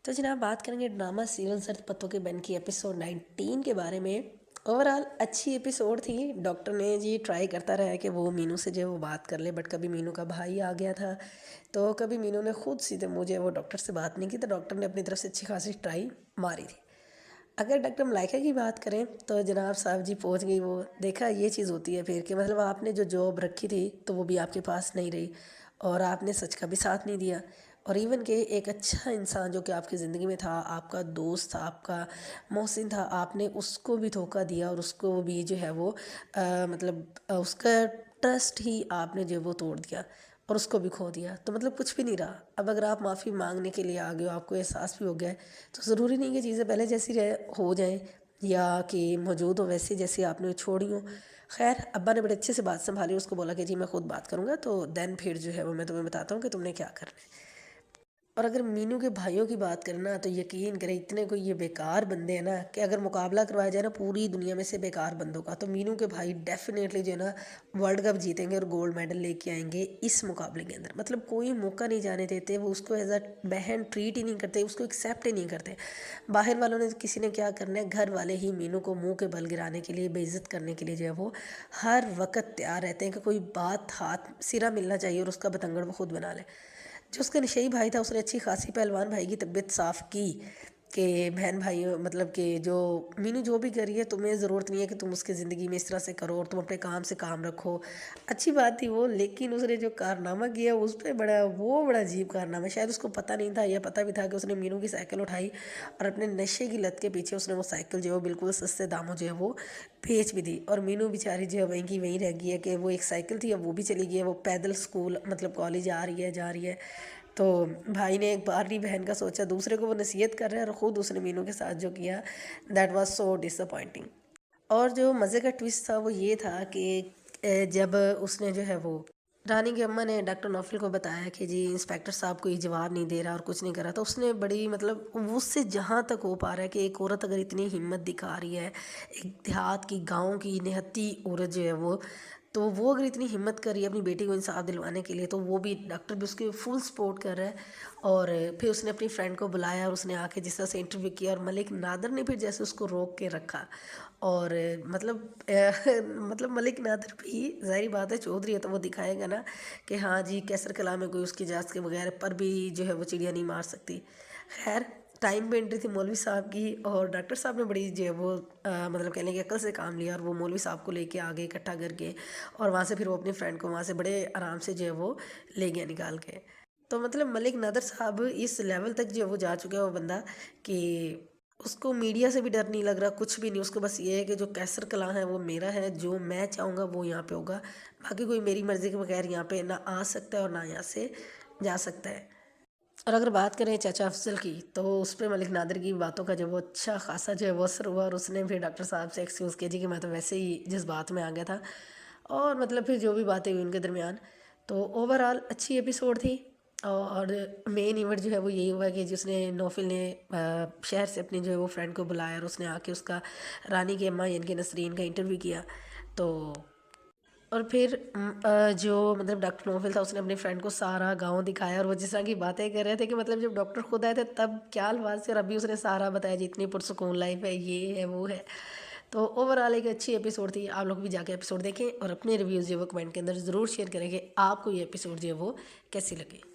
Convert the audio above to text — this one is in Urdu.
تو جناب بات کریں گے ڈرامہ سیریل زرد پتوں کے بن کی ایپیسوڈ 19 کے بارے میں۔ اوورآل اچھی ایپیسوڈ تھی۔ ڈاکٹر نے جی ٹرائی کرتا رہا کہ وہ مینو سے جو ہے وہ بات کر لے، بٹ کبھی مینو کا بھائی آ گیا تھا، تو کبھی مینو نے خود سیدھے مجھے وہ ڈاکٹر سے بات نہیں کی، تو ڈاکٹر نے اپنی طرف سے اچھی خاصی ٹرائی ماری تھی۔ اگر ڈاکٹر ملائکہ کی بات کریں تو جناب صاحب جی پہنچ گئی وہ، دیکھا یہ چیز ہوتی ہے پھر کہ مطلب آپ نے جو جاب رکھی تھی تو وہ بھی آپ کے پاس نہیں رہی، اور آپ نے سچ کا بھی ساتھ نہیں دیا، اور ایون کہ ایک اچھا انسان جو کہ آپ کی زندگی میں تھا، آپ کا دوست تھا، آپ کا محسن تھا، آپ نے اس کو بھی دھوکہ دیا، اور اس کو بھی جو ہے وہ مطلب اس کا ٹرسٹ ہی آپ نے جو وہ توڑ دیا اور اس کو بھی کھو دیا، تو مطلب کچھ بھی نہیں رہا۔ اب اگر آپ معافی مانگنے کے لیے آ گئے ہو، آپ کو احساس بھی ہو گیا ہے، تو ضروری نہیں کہ چیزیں پہلے جیسی ہو جائیں یا کہ موجود ہو ویسی جیسی آپ نے چھوڑی ہوں۔ خیر ابا نے بڑے اچھے سے بات سنبھالی، اس کو بولا کہ جی میں خود بات کروں گا، تو دین پھر جو ہے وہ میں تمہیں بتاتا ہوں کہ تم نے کیا کرنا ہے۔ اور اگر مینو کے بھائیوں کی بات کرنا تو یقین کریں اتنے کوئی یہ بیکار بندے ہیں نا کہ اگر مقابلہ کروایا جائے نا پوری دنیا میں سے بیکار بندوں کا، تو مینو کے بھائی ڈیفینیٹلی جو ہے نا ورلڈ کپ جیتیں گے اور گولڈ میڈل لے کے آئیں گے اس مقابلے کے اندر۔ مطلب کوئی موقع نہیں جانے دیتے، وہ اس کو ایز اے بہن ٹریٹ ہی نہیں کرتے، اس کو ایکسیپٹ ہی نہیں کرتے۔ باہر والوں نے کسی نے کیا کرنا ہے، گھر والے ہی مینو کو منہ کے بل گرانے کے لیے، بے عزت کرنے کے لیے جو ہے وہ ہر وقت تیار رہتے ہیں کہ کوئی بات ہاتھ سرا ملنا چاہیے اور اس کا بتنگڑ وہ خود بنا لے۔ جو اس کا نشئی بھائی تھا اس نے اچھی خاصی پہلوان بھائی کی طبیعت صاف کی کہ بہن بھائی مطلب کہ جو مینو جو بھی کر رہی ہے تمہیں ضرورت نہیں ہے کہ تم اس کی زندگی میں اس طرح سے کرو، اور تم اپنے کام سے کام رکھو، اچھی بات تھی وہ، لیکن اس نے جو کارنامہ کیا اس پہ بڑا عجیب کارنامہ، شاید اس کو پتہ نہیں تھا یا پتہ بھی تھا کہ اس نے مینو کی سائیکل اٹھائی اور اپنے نشے کی لت کے پیچھے اس نے وہ سائیکل جو ہے وہ بالکل سستے داموں جو ہے وہ بیچ بھی دی، اور مینو بیچاری جو ہے وہیں کی وہیں رہ گئی ہے کہ وہ ایک سائیکل تھی اب وہ بھی چلی گئی ہے، وہ پیدل اسکول مطلب کالج آ رہی ہے جا رہی ہے۔ تو بھائی نے ایک بار نہیں بہن کا سوچا، دوسرے کو وہ نصیحت کر رہے ہیں اور خود اس نے مینو کے ساتھ جو کیا دیٹ واز سو ڈس اپوائنٹنگ۔ اور جو مزے کا ٹوسٹ تھا وہ یہ تھا کہ جب اس نے جو ہے وہ رانی کی اماں نے ڈاکٹر نوفل کو بتایا کہ جی انسپیکٹر صاحب کوئی جواب نہیں دے رہا اور کچھ نہیں کر رہا، تو اس نے بڑی مطلب اس سے جہاں تک ہو پا رہا ہے کہ ایک عورت اگر اتنی ہمت دکھا رہی ہے، ایک دیہات کی گاؤں کی نہتی عورت جو ہے وہ، تو وہ اگر اتنی ہمت کر رہی ہے اپنی بیٹی کو انصاف دلوانے کے لیے، تو وہ بھی ڈاکٹر بھی اس کے فل سپورٹ کر رہا ہے۔ اور پھر اس نے اپنی فرینڈ کو بلایا اور اس نے آ کے جس طرح سے انٹرویو کیا، اور ملک نادر نے پھر جیسے اس کو روک کے رکھا، اور مطلب مطلب ملک نادر بھی ظاہری بات ہے چودھری ہے تو وہ دکھائے گا نا کہ ہاں جی کیسر کلام میں کوئی اس کی اجازت کے بغیر پر بھی جو ہے وہ چڑیا نہیں مار سکتی۔ خیر ٹائم پہ انٹری تھی مولوی صاحب کی، اور ڈاکٹر صاحب نے بڑی جو ہے وہ مطلب کہنے کی عقل سے کام لیا، اور وہ مولوی صاحب کو لے کے آگے اکٹھا کر کے، اور وہاں سے پھر وہ اپنی فرینڈ کو وہاں سے بڑے آرام سے جو ہے وہ لے گیا نکال کے۔ تو مطلب ملک نادر صاحب اس لیول تک جو وہ جا چکے ہیں وہ بندہ کہ اس کو میڈیا سے بھی ڈر نہیں لگ رہا، کچھ بھی نہیں، اس کو بس یہ ہے کہ جو کیسر کلاں ہے وہ میرا ہے، جو میں چاہوں گا وہ یہاں پہ ہوگا، باقی کوئی میری مرضی کے بغیر یہاں پہ نہ آ سکتا ہے اور نہ یہاں سے جا سکتا ہے۔ اور اگر بات کریں چاچا افضل کی تو اس پہ ملک نادر کی باتوں کا جو وہ اچھا خاصا جو ہے وہ اثر ہوا، اور اس نے پھر ڈاکٹر صاحب سے ایکسکیوز کیا جی کہ میں تو ویسے ہی جذبات میں آ گیا تھا، اور مطلب پھر جو بھی باتیں ہوئی ان کے درمیان، تو اوورآل اچھی ایپیسوڈ تھی۔ اور مین ایونٹ جو ہے وہ یہی ہوا کہ جس نے نوفل نے شہر سے اپنی جو ہے وہ فرینڈ کو بلایا، اور اس نے آ کے اس کا رانی کی اماں یعنی کہ نسرین کا انٹرویو کیا، تو اور پھر جو مطلب ڈاکٹر نوفل تھا اس نے اپنی فرینڈ کو سارا گاؤں دکھایا، اور وہ جس طرح کی باتیں کر رہے تھے کہ مطلب جب ڈاکٹر خود آئے تھے تب کیا الفاظ تھے، اور ابھی اس نے سارا بتایا جی اتنی پرسکون لائف ہے، یہ ہے وہ ہے۔ تو اوورآل ایک اچھی ایپیسوڈ تھی، آپ لوگ بھی جا کے ایپیسوڈ دیکھیں اور اپنے ریویوز جو وہ کمنٹ کے اندر ضرور شیئر کریں کہ آپ کو یہ ایپیسوڈ جو ہے وہ کیسی لگے۔